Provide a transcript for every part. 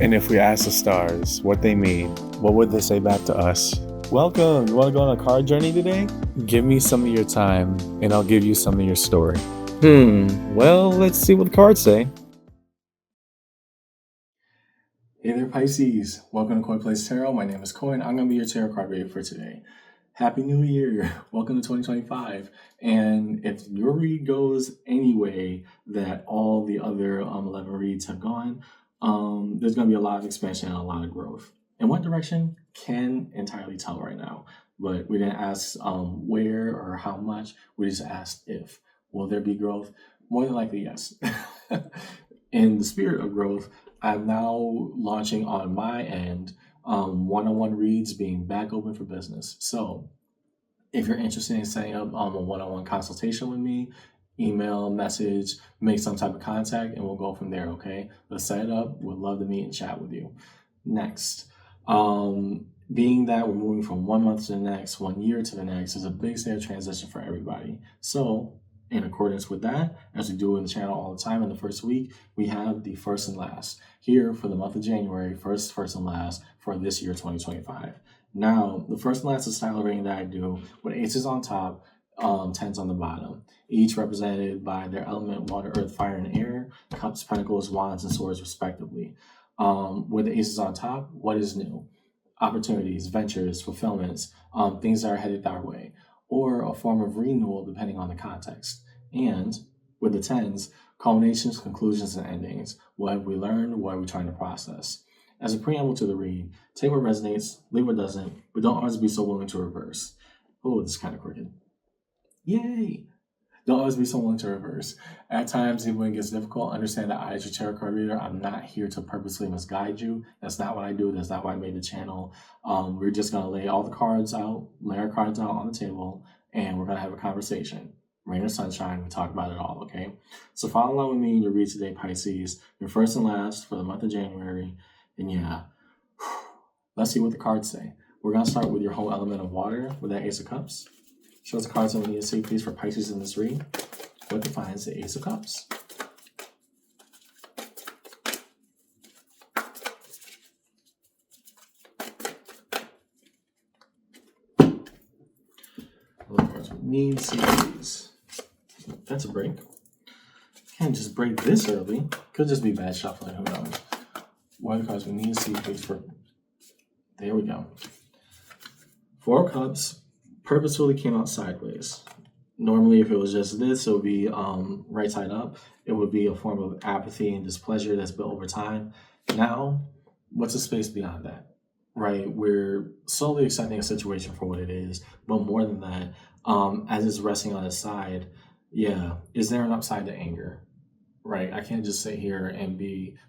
And if we ask the stars what they mean, what would they say back to us? Welcome. You want to go on a card journey today? Give me some of your time, and I'll give you some of your story. Well, let's see what the cards say. Hey there, Pisces. Welcome to Coin Place Tarot. My name is Coin. I'm going to be your tarot card reader for today. Happy New Year. Welcome to 2025. And if your read goes any way that all the other 11 reads have gone, there's going to be a lot of expansion and a lot of growth. In what direction? Can't entirely tell right now. But we didn't ask where or how much. We just asked if. Will there be growth? More than likely, yes. In the spirit of growth, I'm now launching on my end one-on-one reads being back open for business. So if you're interested in setting up a one-on-one consultation with me, email, message, make some type of contact, and we'll go from there, okay? Let's set it up. We'd love to meet and chat with you. Next, being that we're moving from 1 month to the next, 1 year to the next, is a big state of transition for everybody. So in accordance with that, as we do in the channel all the time, in the first week, we have the first and last. Here for the month of January, first and last for this year, 2025. Now, the first and last is style rating that I do with aces on top, tens on the bottom, each represented by their element, water, earth, fire, and air, cups, pentacles, wands, and swords, respectively. With the aces on top, what is new? Opportunities, ventures, fulfillments, things that are headed our way, or a form of renewal depending on the context. And with the tens, culminations, conclusions, and endings. What have we learned? What are we trying to process? As a preamble to the read, take what resonates, leave what doesn't, but don't always be so willing to reverse. Oh, this is kind of crooked. Yay! Don't always be so willing to reverse. At times, even when it gets difficult, understand that I, as your tarot card reader, I'm not here to purposely misguide you. That's not what I do. That's not why I made the channel. We're just going to lay all the cards out, lay our cards out on the table, and we're going to have a conversation. Rain or sunshine, we talk about it all, okay? So follow along with me in your read today, Pisces. Your first and last for the month of January. And yeah, let's see what the cards say. We're going to start with your whole element of water with that Ace of Cups. Show us the cards that we need to see, please, for Pisces in this read. What defines the Ace of Cups? What the cards we need to see, please. That's a break. Can't just break this early. Could just be bad shuffling, who knows? What are the cards we need to see, please, for... There we go. Four of Cups purposefully came out sideways. Normally, if it was just this, it would be right side up. It would be a form of apathy and displeasure that's built over time. Now, what's the space beyond that? Right? We're slowly accepting a situation for what it is, but more than that, as it's resting on its side, yeah, is there an upside to anger? Right? I can't just sit here and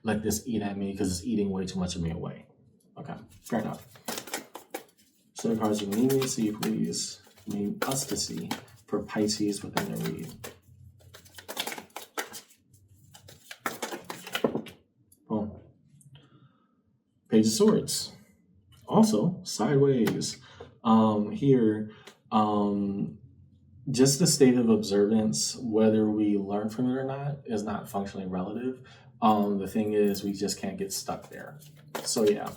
let this eat at me because it's eating way too much of me away. Okay, fair enough. So the cards you need me to see, please. Need us to see for Pisces within the read. Boom. Page of Swords. Also, sideways. Here, just the state of observance, whether we learn from it or not, is not functionally relative. The thing is, we just can't get stuck there. So yeah.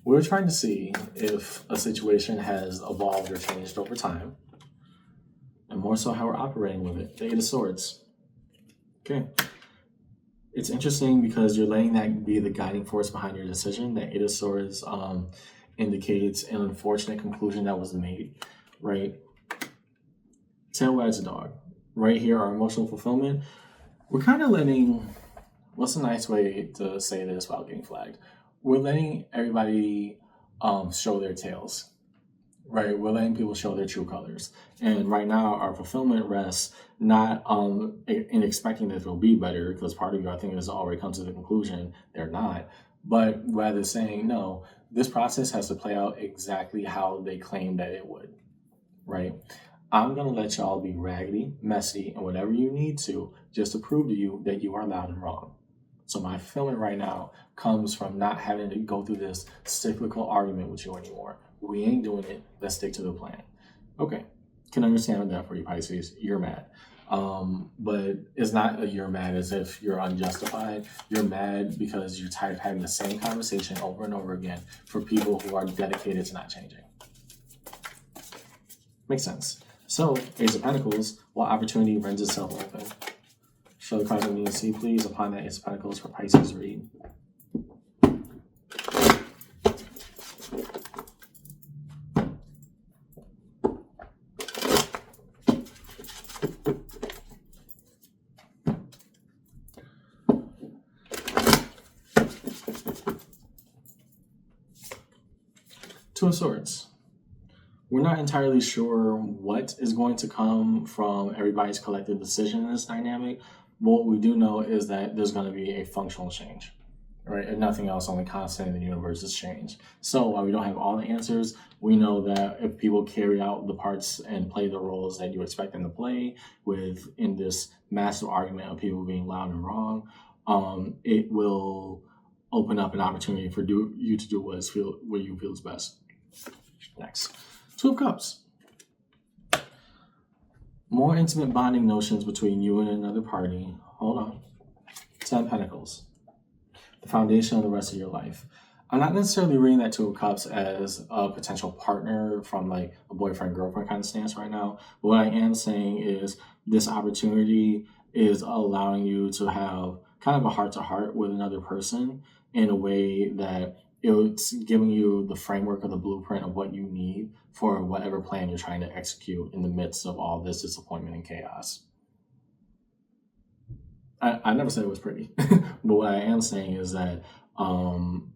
We're trying to see if a situation has evolved or changed over time, and more so how we're operating with it. The Eight of Swords. Okay. It's interesting because you're letting that be the guiding force behind your decision. The Eight of Swords indicates an unfortunate conclusion that was made, right? Tail wags the dog. Right here, our emotional fulfillment. We're kind of letting, what's a nice way to say this without getting flagged? We're letting everybody show their tails, right? We're letting people show their true colors. And right now, our fulfillment rests not in expecting that it'll be better, because part of you, I think, has already come to the conclusion they're not, but rather saying, no, this process has to play out exactly how they claim that it would, right? I'm going to let y'all be raggedy, messy, and whatever you need to, just to prove to you that you are loud and wrong. So my fulfillment right now comes from not having to go through this cyclical argument with you anymore. We ain't doing it. Let's stick to the plan. Okay. Can understand that for you, Pisces. You're mad. But it's not a you're mad as if you're unjustified. You're mad because you're tired of having the same conversation over and over again for people who are dedicated to not changing. Makes sense. So, Ace of Pentacles, what opportunity rends itself open? Show the cards that we need to see, please, upon that Ace of Pentacles for Pisces read. Two of Swords. We're not entirely sure what is going to come from everybody's collective decision in this dynamic, but what we do know is that there's going to be a functional change, right? And nothing else, only constant in the universe is change. So while we don't have all the answers, we know that if people carry out the parts and play the roles that you expect them to play in this massive argument of people being loud and wrong, it will open up an opportunity for you to do what you feel is best. Next. Two of Cups. More intimate bonding notions between you and another party. Hold on. 10 of Pentacles. The foundation of the rest of your life. I'm not necessarily reading that Two of Cups as a potential partner from like a boyfriend-girlfriend kind of stance right now. But what I am saying is this opportunity is allowing you to have kind of a heart-to-heart with another person in a way that it's giving you the framework or the blueprint of what you need for whatever plan you're trying to execute in the midst of all this disappointment and chaos. I never said it was pretty, but what I am saying is that don't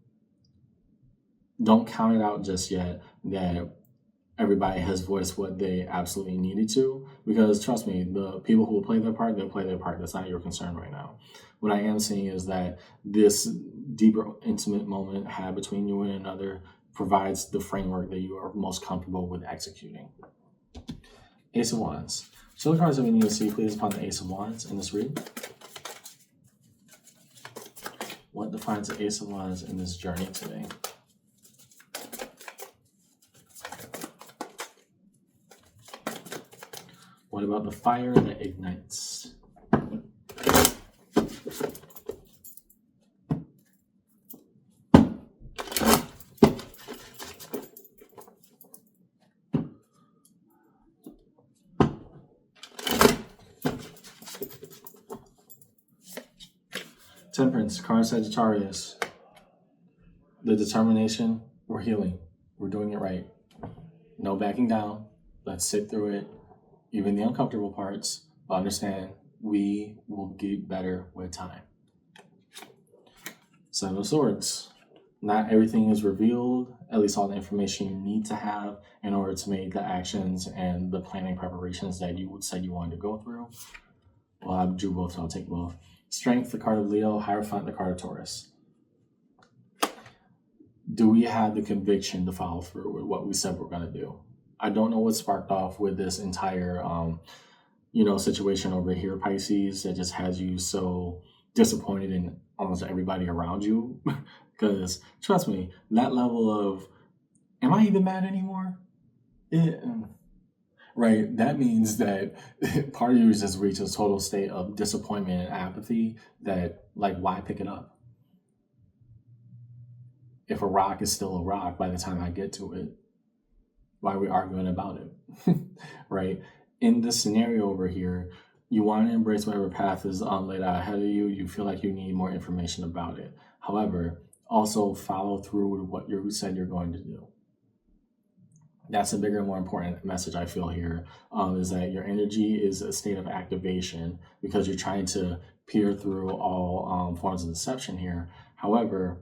count it out just yet that everybody has voiced what they absolutely needed to, because trust me, the people who will play their part, they'll play their part. That's not your concern right now. What I am saying is that this deeper, intimate moment had between you and another provides the framework that you are most comfortable with executing. Ace of Wands. Show the cards that we need to see, please, upon the Ace of Wands in this read. What defines the Ace of Wands in this journey today? What about the fire that ignites? Temperance, card Sagittarius. The determination, we're healing. We're doing it right. No backing down. Let's sit through it. Even the uncomfortable parts, but understand we will get better with time. Seven of Swords. Not everything is revealed, at least all the information you need to have in order to make the actions and the planning preparations that you said you wanted to go through. Well, I drew both, so I'll take both. Strength, the card of Leo. Hierophant, the card of Taurus. Do we have the conviction to follow through with what we said we're going to do? I don't know what sparked off with this entire, situation over here, Pisces, that just has you so disappointed in almost everybody around you. Because trust me, that level of, am I even mad anymore? Right, that means that part of you just reached a total state of disappointment and apathy that, like, why pick it up? If a rock is still a rock by the time I get to it, why are we arguing about it? Right? In this scenario over here, you want to embrace whatever path is laid out ahead of you. You feel like you need more information about it. However, also follow through with what you said you're going to do. That's a bigger and more important message I feel here, is that your energy is a state of activation because you're trying to peer through all forms of deception here. However,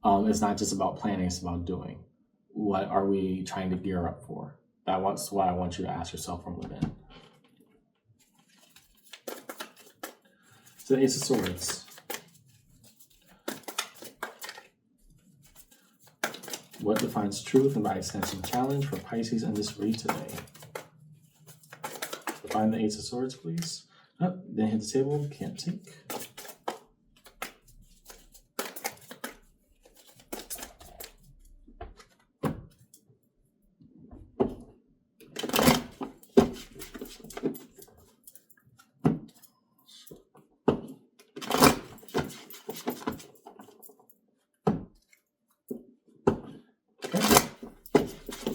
it's not just about planning, it's about doing. What are we trying to gear up for? That's what I want you to ask yourself from within. So the Ace of Swords. What defines truth and by extension challenge for Pisces in this read today? Define the Ace of Swords, please. Oh, then hit the table, can't take.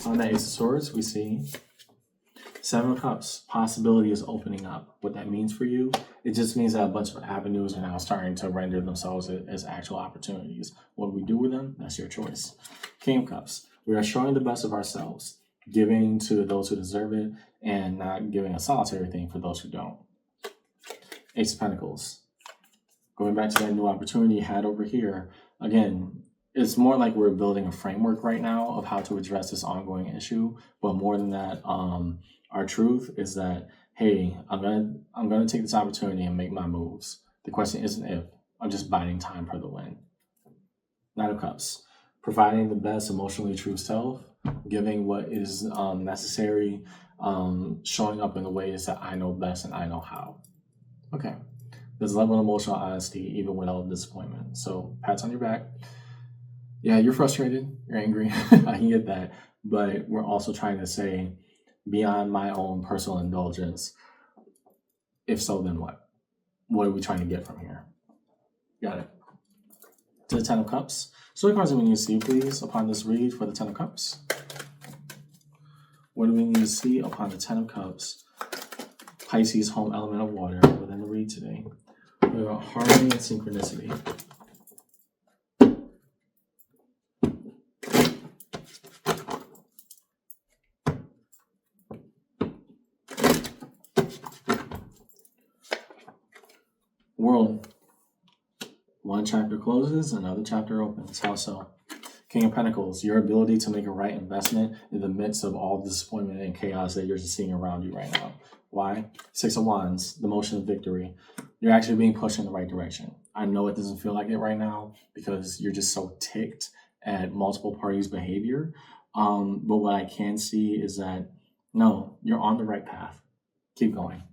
On the Ace of Swords, we see Seven of Cups. Possibility is opening up. What that means for you, it just means that a bunch of avenues are now starting to render themselves as actual opportunities. What we do with them, that's your choice. King of Cups. We are showing the best of ourselves, giving to those who deserve it, and not giving a solitary thing for those who don't. Ace of Pentacles. Going back to that new opportunity you had over here, again, it's more like we're building a framework right now of how to address this ongoing issue. But more than that, our truth is that, hey, I'm gonna take this opportunity and make my moves. The question isn't if. I'm just biding time for the win. Knight of Cups. Providing the best emotionally true self, giving what is necessary, showing up in the ways that I know best and I know how. Okay. There's a level of emotional honesty even without disappointment. So pats on your back. Yeah, you're frustrated, you're angry. I can get that. But we're also trying to say, beyond my own personal indulgence, if so, then what? What are we trying to get from here? Got it. To the Ten of Cups. So the cards that we need to see, please, upon this read for the Ten of Cups. What do we need to see upon the Ten of Cups? Pisces, home element of water, within the read today. We have harmony and synchronicity. World. One chapter closes, another chapter opens. How so? King of Pentacles, your ability to make a right investment in the midst of all the disappointment and chaos that you're just seeing around you right now. Why? Six of Wands, the motion of victory. You're actually being pushed in the right direction. I know it doesn't feel like it right now because you're just so ticked at multiple parties' behavior. But what I can see is that, no, you're on the right path. Keep going.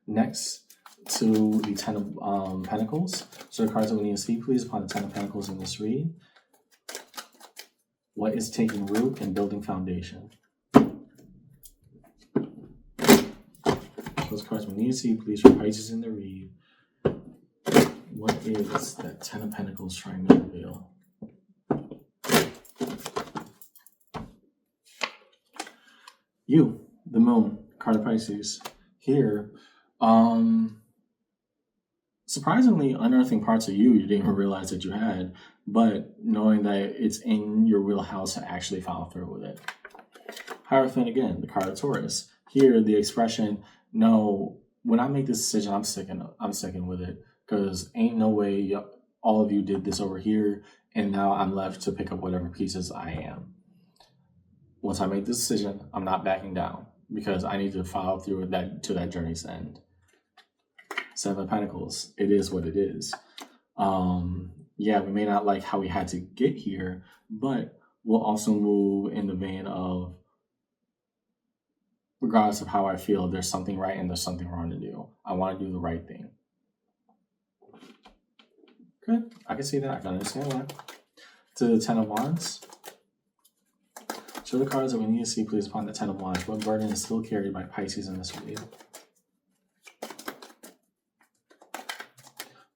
Next, to the Ten of Pentacles. So the cards that we need to see, please, upon the Ten of Pentacles in this read. What is taking root and building foundation? Those cards we need to see, please, for Pisces in the read. What is that Ten of Pentacles trying to reveal? You, the Moon, card of Pisces. Here, surprisingly, unearthing parts of you didn't even realize that you had, but knowing that it's in your wheelhouse to actually follow through with it. Hierophant again, the card of Taurus. Here, the expression, no, when I make this decision, I'm sticking with it, because ain't no way all of you did this over here, and now I'm left to pick up whatever pieces I am. Once I make this decision, I'm not backing down, because I need to follow through with that to that journey's end. Seven of Pentacles. It is what it is. Yeah, we may not like how we had to get here, but we'll also move in the vein of, regardless of how I feel, there's something right and there's something wrong to do. I want to do the right thing. Okay, I can see that. I can understand that. To the Ten of Wands. Show the cards that we need to see, please, upon the Ten of Wands. What burden is still carried by Pisces in this read?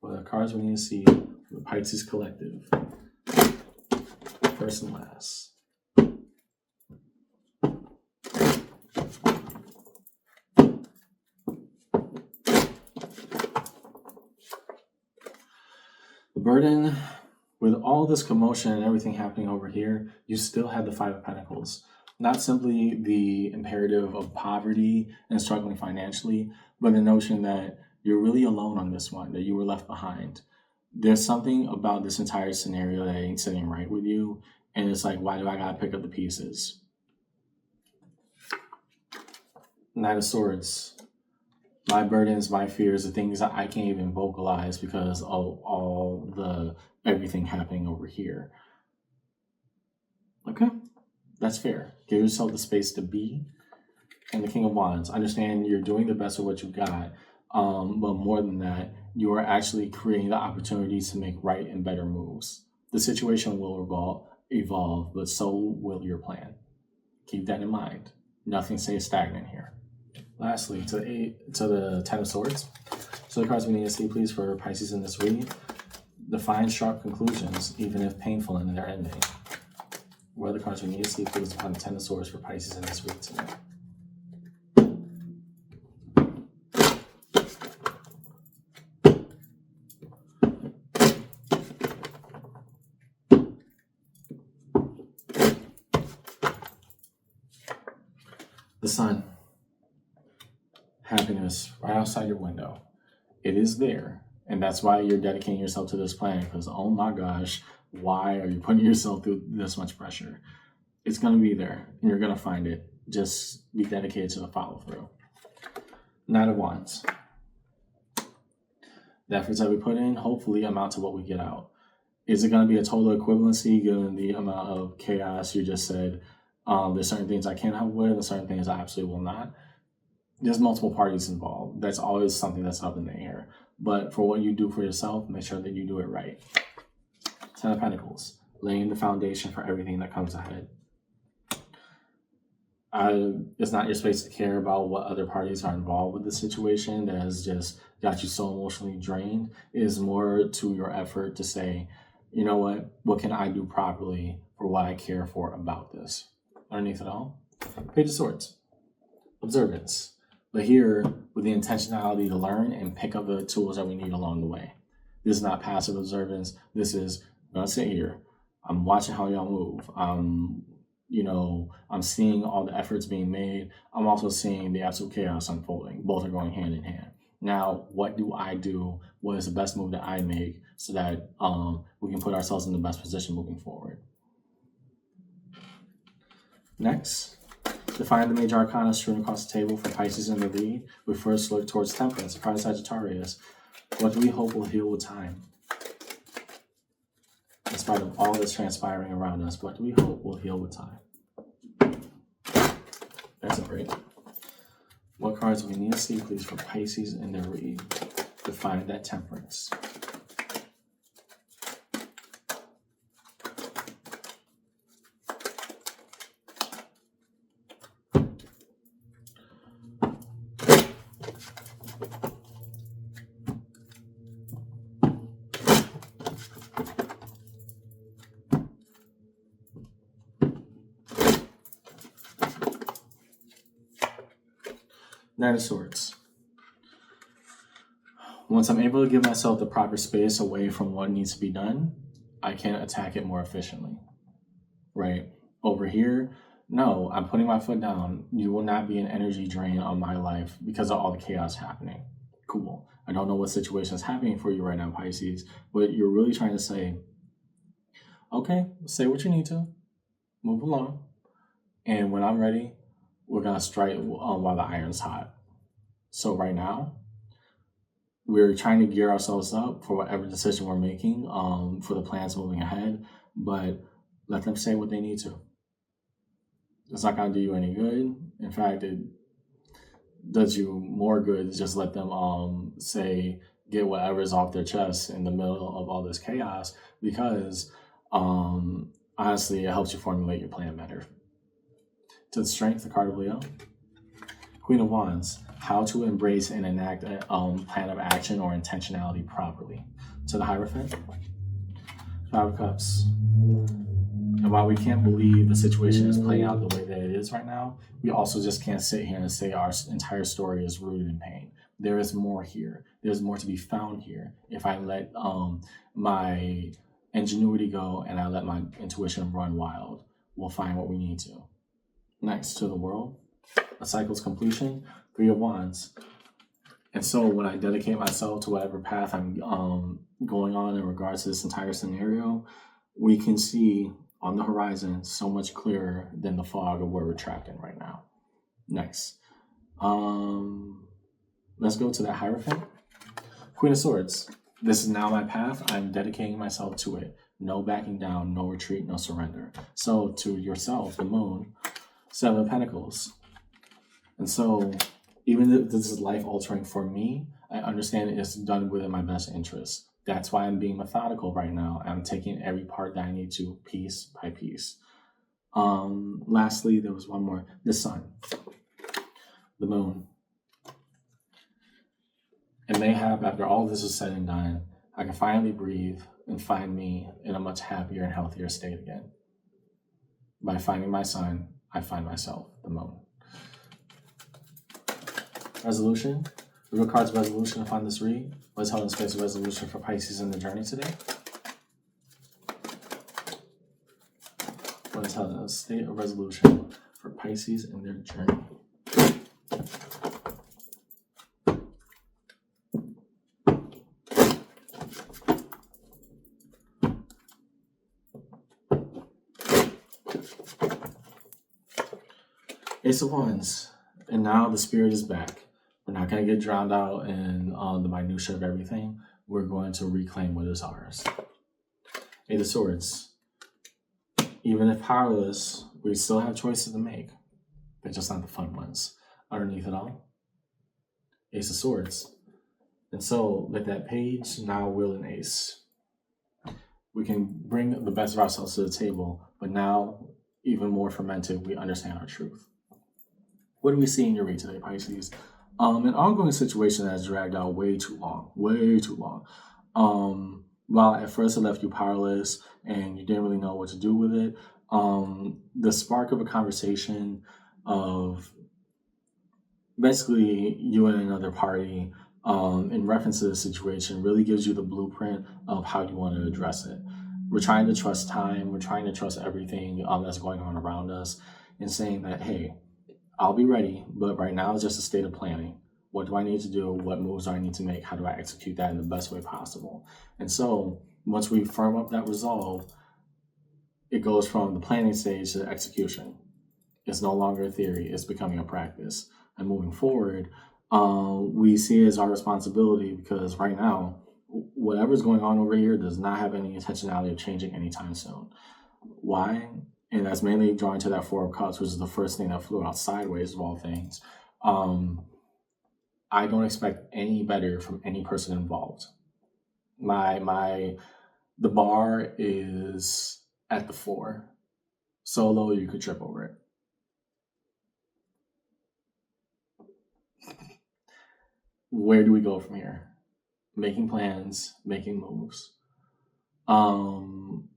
What are the cards we need to see for the Pisces collective? First and last. The burden, with all this commotion and everything happening over here, you still have the Five of Pentacles. Not simply the imperative of poverty and struggling financially, but the notion that you're really alone on this one, that you were left behind. There's something about this entire scenario that ain't sitting right with you, and it's like, why do I gotta pick up the pieces? Knight of Swords. My burdens, my fears, the things that I can't even vocalize because of all the everything happening over here. Okay, that's fair. Give yourself the space to be. And the King of Wands. Understand you're doing the best of what you've got. But more than that, you are actually creating the opportunities to make right and better moves. The situation will evolve, but so will your plan. Keep that in mind. Nothing stays stagnant here. Lastly, to the Ten of Swords. So the cards we need to see, please, for Pisces in this read. Define sharp conclusions, even if painful in their ending. What other cards we need to see, please, upon the Ten of Swords for Pisces in this week today? The Sun. Happiness right outside your window. It is there. And that's why you're dedicating yourself to this plan, because, oh my gosh, why are you putting yourself through this much pressure? It's going to be there, and you're going to find it. Just be dedicated to the follow through. Knight of Wands. The efforts that we put in hopefully amount to what we get out. Is it going to be a total equivalency given the amount of chaos you just said? There's certain things I can help with, and certain things I absolutely will not. There's multiple parties involved. That's always something that's up in the air. But for what you do for yourself, make sure that you do it right. Ten of Pentacles, laying the foundation for everything that comes ahead. It's not your space to care about what other parties are involved with the situation that has just got you so emotionally drained. It is more to your effort to say, you know what can I do properly for what I care for about this? Underneath it all, Page of Swords, observance. But here, with the intentionality to learn and pick up the tools that we need along the way. This is not passive observance. This is, I'm going to sit here. I'm watching how y'all move. I'm seeing all the efforts being made. I'm also seeing the absolute chaos unfolding. Both are going hand in hand. Now, what do I do? What is the best move that I make so that we can put ourselves in the best position moving forward? Next, define the major arcana strewn across the table for Pisces in the lead. We first look towards Temperance, Pride Sagittarius. What do we hope will heal with time? In spite of all that's transpiring around us, what do we hope will heal with time? That's a break. What cards do we need to see, please, for Pisces in their read? Define that Temperance. Knight of Swords. Once I'm able to give myself the proper space away from what needs to be done, I can attack it more efficiently, right? Over here, no, I'm putting my foot down. You will not be an energy drain on my life because of all the chaos happening. Cool. I don't know what situation is happening for you right now, Pisces, but you're really trying to say, okay, say what you need to, move along, and when I'm ready, we're going to strike while the iron's hot. So right now, we're trying to gear ourselves up for whatever decision we're making for the plans moving ahead, but let them say what they need to. It's not going to do you any good. In fact, it does you more good to just let them get whatever's off their chest in the middle of all this chaos, because honestly, it helps you formulate your plan better. To the Strength, the card of Leo. Queen of Wands, how to embrace and enact a plan of action or intentionality properly. To the Hierophant, Five of Cups. And while we can't believe the situation is playing out the way that it is right now, we also just can't sit here and say our entire story is rooted in pain. There is more here. There's more to be found here. If I let my ingenuity go and I let my intuition run wild, we'll find what we need to. Next, to the World, a cycle's completion, Three of Wands. And so when I dedicate myself to whatever path I'm going on in regards to this entire scenario, we can see on the horizon so much clearer than the fog of where we're trapped in right now. Next, let's go to that Hierophant. Queen of Swords. This is now my path. I'm dedicating myself to it. No backing down, no retreat, no surrender. So to yourself, the Moon, Seven of Pentacles. And so even if this is life-altering for me, I understand it's done within my best interest. That's why I'm being methodical right now. I'm taking every part that I need to, piece by piece. Lastly, there was one more. The Sun, the Moon. And mayhap after all this is said and done, I can finally breathe and find me in a much happier and healthier state again. By finding my sun, I find myself, the moon. Resolution. The real card's resolution to find this read. Let's hold in space of resolution for Pisces in the journey today. What is held in a state of resolution for Pisces in their journey? Ace of Wands. And now the spirit is back. We're not going to get drowned out in the minutiae of everything. We're going to reclaim what is ours. Eight of Swords. Even if powerless, we still have choices to make. They're just not the fun ones. Underneath it all, Ace of Swords. And so, with that page, now wheel an ace. We can bring the best of ourselves to the table, but now, even more fermented, we understand our truth. What do we see in your read today, Pisces? An ongoing situation that has dragged out way too long. While at first it left you powerless and you didn't really know what to do with it, the spark of a conversation of basically you and another party in reference to the situation really gives you the blueprint of how you want to address it. We're trying to trust time. We're trying to trust everything that's going on around us and saying that, hey, I'll be ready, but right now it's just a state of planning. What do I need to do? What moves do I need to make? How do I execute that in the best way possible? And so once we firm up that resolve, it goes from the planning stage to the execution. It's no longer a theory. It's becoming a practice. And moving forward, we see it as our responsibility because right now, whatever's going on over here does not have any intentionality of changing anytime soon. Why? And that's mainly drawing to that Four of Cups, which is the first thing that flew out sideways of all things. I don't expect any better from any person involved. The bar is at the floor. So low you could trip over it. Where do we go from here? Making plans, making moves. And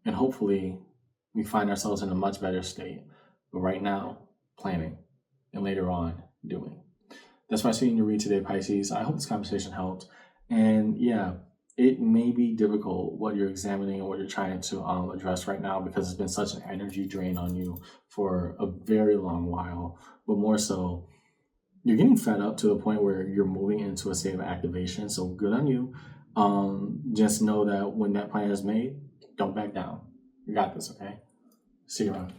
hopefully we find ourselves in a much better state. But right now, planning. And later on, doing. That's what I see in your read today, Pisces. I hope this conversation helped. And yeah, it may be difficult what you're examining and what you're trying to address right now because it's been such an energy drain on you for a very long while. But more so, you're getting fed up to the point where you're moving into a state of activation. So good on you. Just know that when that plan is made, don't back down. You got this, okay? See you around.